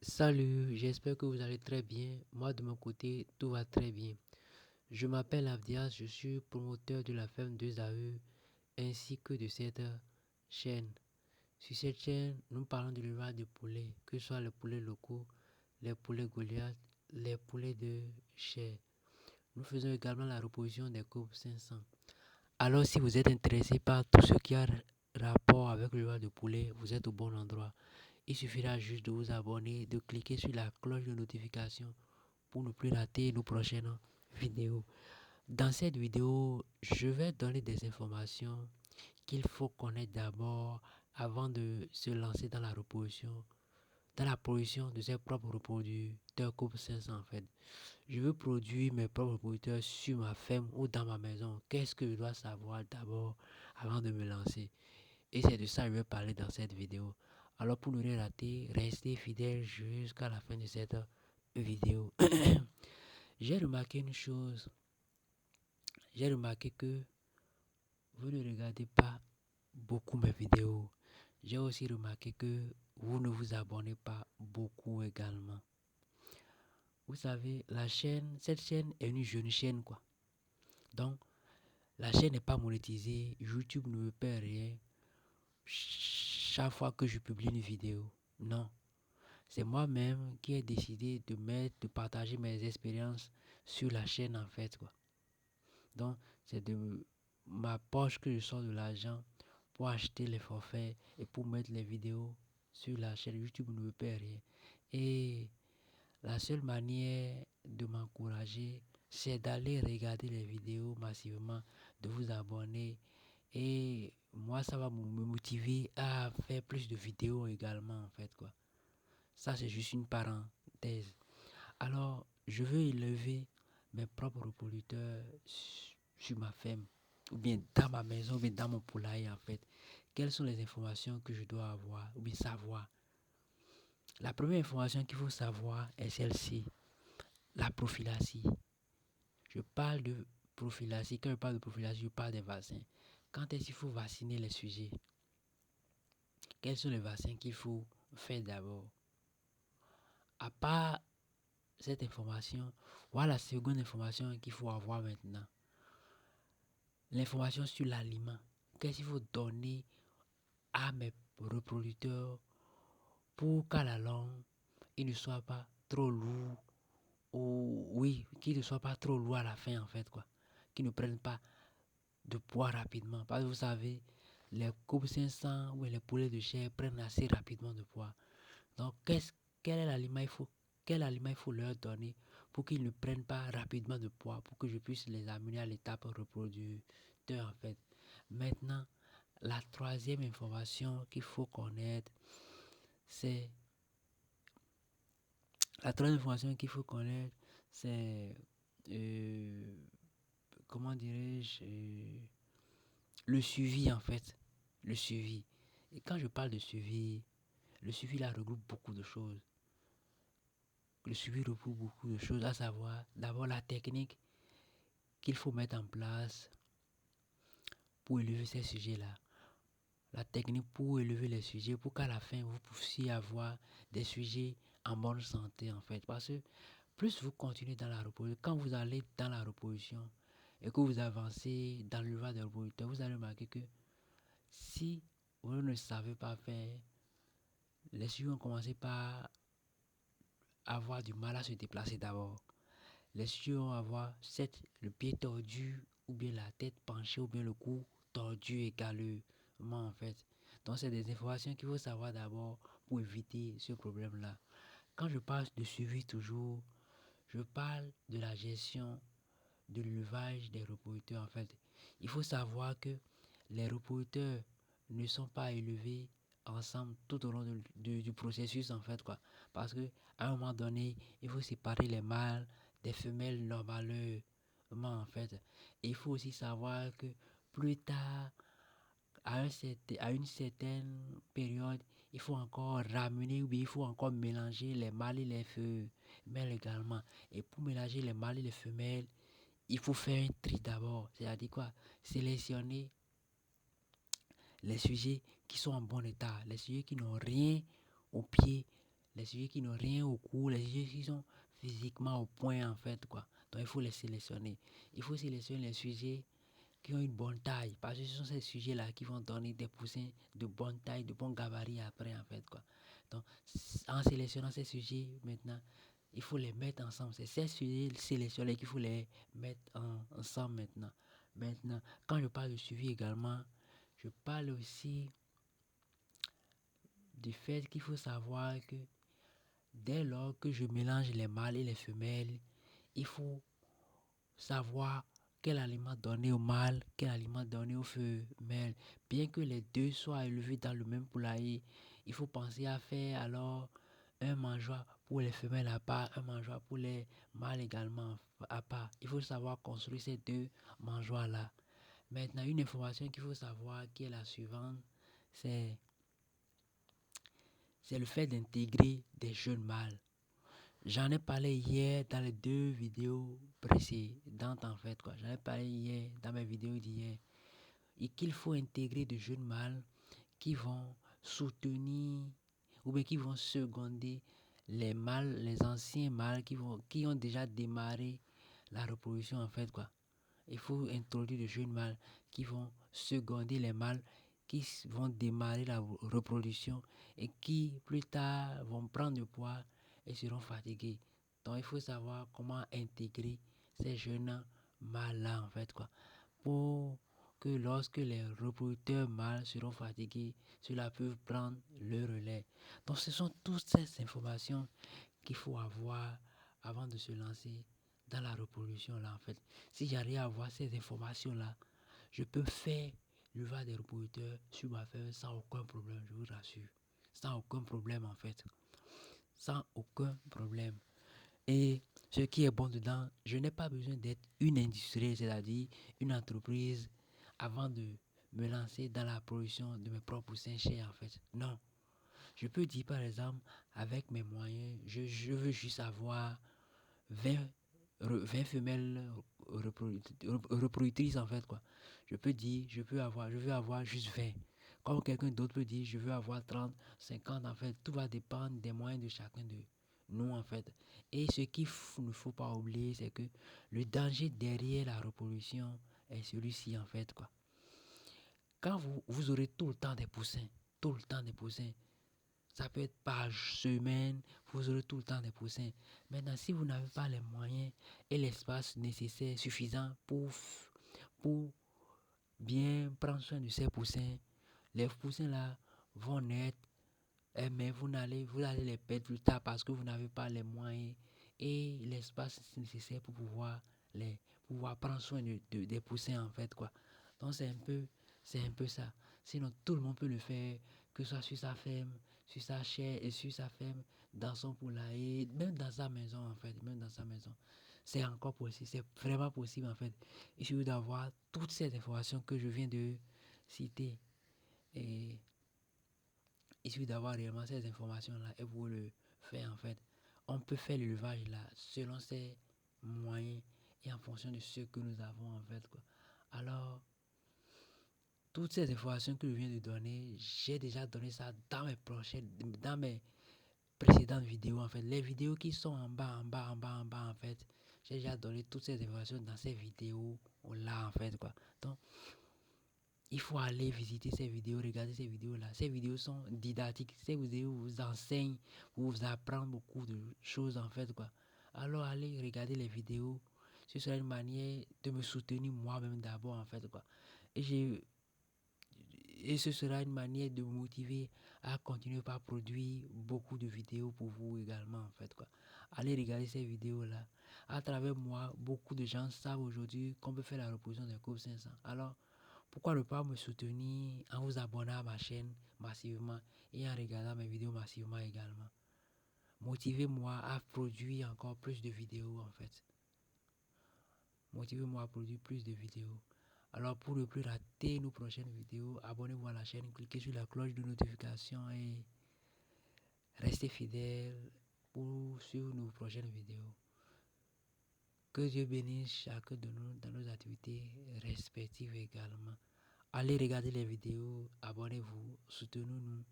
Salut, j'espère que vous allez très bien. Moi, de mon côté, tout va très bien. Je m'appelle Abdias, je suis promoteur de la ferme 2AE ainsi que de cette chaîne. Sur cette chaîne, nous parlons de l'élevage de poulets, que ce soit les poulets locaux, les poulets Goliath, les poulets de chair. Nous faisons également la reposition des coupes 500. Alors, si vous êtes intéressé par tout ce qui a rapport avec l'élevage de poulets, vous êtes au bon endroit. Il suffira juste de vous abonner, de cliquer sur la cloche de notification pour ne plus rater nos prochaines vidéos. Dans cette vidéo, je vais donner des informations qu'il faut connaître d'abord avant de se lancer dans la production de ses propres reproducteurs Coupe 500 en fait. Je veux produire mes propres reproducteurs sur ma ferme ou dans ma maison. Qu'est-ce que je dois savoir d'abord avant de me lancer? Et c'est de ça que je vais parler dans cette vidéo. Alors pour ne rien rater, restez fidèles jusqu'à la fin de cette vidéo. J'ai remarqué une chose. J'ai remarqué que vous ne regardez pas beaucoup mes vidéos. J'ai aussi remarqué que vous ne vous abonnez pas beaucoup également. Vous savez, cette chaîne est une jeune chaîne quoi. Donc, la chaîne n'est pas monétisée. YouTube ne me paie rien chaque fois que je publie une vidéo. Non. C'est moi-même qui ai décidé de partager mes expériences sur la chaîne en fait quoi. Donc, c'est de ma poche que je sors de l'argent pour acheter les forfaits et pour mettre les vidéos sur la chaîne. YouTube ne me paie rien. Et la seule manière de m'encourager, c'est d'aller regarder les vidéos massivement, de vous abonner. Et moi, ça va me motiver à faire plus de vidéos également, en fait, quoi. Ça, c'est juste une parenthèse. Alors, je veux élever mes propres reproducteurs sur ma ferme, ou bien dans ma maison, ou bien dans mon poulailler, en fait. Quelles sont les informations que je dois avoir, ou bien savoir? La première information qu'il faut savoir est celle-ci, la prophylaxie. Je parle de prophylaxie. Quand je parle de prophylaxie, je parle des vaccins. Quand est-ce qu'il faut vacciner les sujets? Quels sont les vaccins qu'il faut faire d'abord? À part cette information, voilà la seconde information qu'il faut avoir maintenant. L'information sur l'aliment. Qu'est-ce qu'il faut donner à mes reproducteurs pour qu'à la longue, il ne soit pas trop lourd ou oui, qu'il ne soit pas trop lourd à la fin en fait quoi. Qu'ils ne prennent pas de poids rapidement. Parce que vous savez, les coupes 500 ou les poulets de chair prennent assez rapidement de poids. Donc, quel est l'aliment quel aliment il faut leur donner pour qu'ils ne prennent pas rapidement de poids, pour que je puisse les amener à l'étape reproducteur en fait. Maintenant, la troisième information qu'il faut connaître, c'est la troisième information qu'il faut connaître, c'est euh, comment dirais-je le suivi en fait, le suivi. Et quand je parle de suivi, le suivi là regroupe beaucoup de choses. Le suivi regroupe beaucoup de choses, à savoir d'abord la technique qu'il faut mettre en place pour élever ces sujets-là. La technique pour élever les sujets, pour qu'à la fin, vous puissiez avoir des sujets en bonne santé, en fait. Parce que plus vous continuez dans la reproduction, quand vous allez dans la reproduction et que vous avancez dans l'élevage des reproducteurs, vous allez remarquer que si vous ne savez pas faire, les sujets vont commencer par avoir du mal à se déplacer d'abord. Les sujets vont avoir le pied tordu, ou bien la tête penchée, ou bien le cou tordu également en fait. Donc c'est des informations qu'il faut savoir d'abord pour éviter ce problème-là. Quand je parle de suivi toujours, je parle de la gestion de l'élevage des reproducteurs en fait. Il faut savoir que les reproducteurs ne sont pas élevés ensemble tout au long du processus en fait quoi. Parce que à un moment donné, il faut séparer les mâles des femelles normalement en fait. Et il faut aussi savoir que plus tard, à une certaine période, il faut encore ramener ou bien il faut encore mélanger les mâles et les femelles également. Et pour mélanger les mâles et les femelles, il faut faire un tri d'abord. C'est-à-dire quoi? Sélectionner les sujets qui sont en bon état, les sujets qui n'ont rien au pied, les sujets qui n'ont rien au cours, les sujets qui sont physiquement au point en fait quoi. Donc il faut les sélectionner. Il faut sélectionner les sujets qui ont une bonne taille, parce que ce sont ces sujets-là qui vont donner des poussins de bonne taille, de bon gabarit après en fait quoi. Donc en sélectionnant ces sujets maintenant, il faut les mettre ensemble. C'est ces sujets sélectionnés qu'il faut les mettre ensemble maintenant. Maintenant, quand je parle de suivi également, je parle aussi du fait qu'il faut savoir que dès lors que je mélange les mâles et les femelles, il faut savoir quel aliment donner au mâle, quel aliment donner aux femelles. Bien que les deux soient élevés dans le même poulailler, il faut penser à faire alors un mangeoire pour les femelles à part, un mangeoire pour les mâles également à part. Il faut savoir construire ces deux mangeoires-là. Maintenant, une information qu'il faut savoir qui est la suivante, c'est le fait d'intégrer des jeunes mâles. J'en ai parlé hier dans les 2 vidéos précédentes en fait quoi. J'en ai parlé hier dans mes vidéos d'hier. Et qu'il faut intégrer de jeunes mâles qui vont soutenir ou bien qui vont seconder les mâles, les anciens mâles qui ont déjà démarré la reproduction en fait quoi. Il faut introduire de jeunes mâles qui vont seconder les mâles qui vont démarrer la reproduction et qui plus tard vont prendre du poids et seront fatigués. Donc il faut savoir comment intégrer ces jeunes mâles-là en fait quoi. Pour que lorsque les reproducteurs mâles seront fatigués, cela peut prendre le relais. Donc ce sont toutes ces informations qu'il faut avoir avant de se lancer dans la reproduction là en fait. Si j'arrive à avoir ces informations là, je peux faire l'élevage des reproducteurs sur ma ferme sans aucun problème, je vous rassure. Sans aucun problème en fait. Sans aucun problème. Et ce qui est bon dedans, je n'ai pas besoin d'être une industrie, c'est-à-dire une entreprise, avant de me lancer dans la production de mes propres poussins chers en fait. Non. Je peux dire par exemple, avec mes moyens, je veux juste avoir 20 femelles reproductrices en fait quoi. Je peux dire, je veux avoir juste 20. Comme quelqu'un d'autre peut dire, je veux avoir 30, 50 en fait. Tout va dépendre des moyens de chacun de nous en fait. Et ce qu'il ne faut pas oublier, c'est que le danger derrière la reproduction est celui-ci en fait quoi. Quand vous aurez tout le temps des poussins, tout le temps des poussins, ça peut être par semaine, vous aurez tout le temps des poussins. Maintenant, si vous n'avez pas les moyens et l'espace nécessaire, suffisant pour bien prendre soin de ces poussins, les poussins là vont naître, mais vous allez les perdre plus tard parce que vous n'avez pas les moyens et l'espace nécessaire pour pouvoir prendre soin des poussins en fait quoi. Donc c'est un peu ça. Sinon tout le monde peut le faire, que ce soit sur sa ferme, sur sa chair et sur sa ferme, dans son poulailler, même dans sa maison en fait, même dans sa maison. C'est encore possible, c'est vraiment possible en fait. Il suffit d'avoir toutes ces informations que je viens de citer et il suffit d'avoir réellement ces informations-là et vous le faire en fait. On peut faire l'élevage là selon ses moyens et en fonction de ce que nous avons en fait quoi. Alors, toutes ces informations que je viens de donner, j'ai déjà donné ça dans mes précédentes vidéos en fait. Les vidéos qui sont en bas, en fait. J'ai déjà donné toutes ces informations dans ces vidéos là en fait quoi. Donc, il faut aller visiter ces vidéos, regarder ces vidéos-là. Ces vidéos sont didactiques. Ces vidéos vous enseignent, vous apprennent beaucoup de choses en fait quoi. Alors allez regarder les vidéos. Ce sera une manière de me soutenir moi-même d'abord en fait quoi. Et, et ce sera une manière de me motiver à continuer par produire beaucoup de vidéos pour vous également en fait quoi. Allez regarder ces vidéos-là. À travers moi, beaucoup de gens savent aujourd'hui qu'on peut faire la reproduction des couples 500. Alors, pourquoi ne pas me soutenir en vous abonnant à ma chaîne massivement et en regardant mes vidéos massivement également. Motivez-moi à produire encore plus de vidéos en fait. Motivez-moi à produire plus de vidéos. Alors pour ne plus rater nos prochaines vidéos, abonnez-vous à la chaîne, cliquez sur la cloche de notification et restez fidèles pour suivre nos prochaines vidéos. Que Dieu bénisse chacun de nous dans nos activités respectives également. Allez regarder les vidéos, abonnez-vous, soutenez-nous,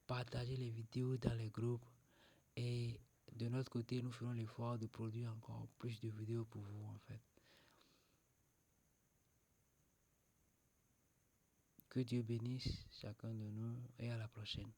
partagez les vidéos dans les groupes Et de notre côté, nous ferons l'effort de produire encore plus de vidéos pour vous en fait. Que Dieu bénisse chacun de nous et à la prochaine.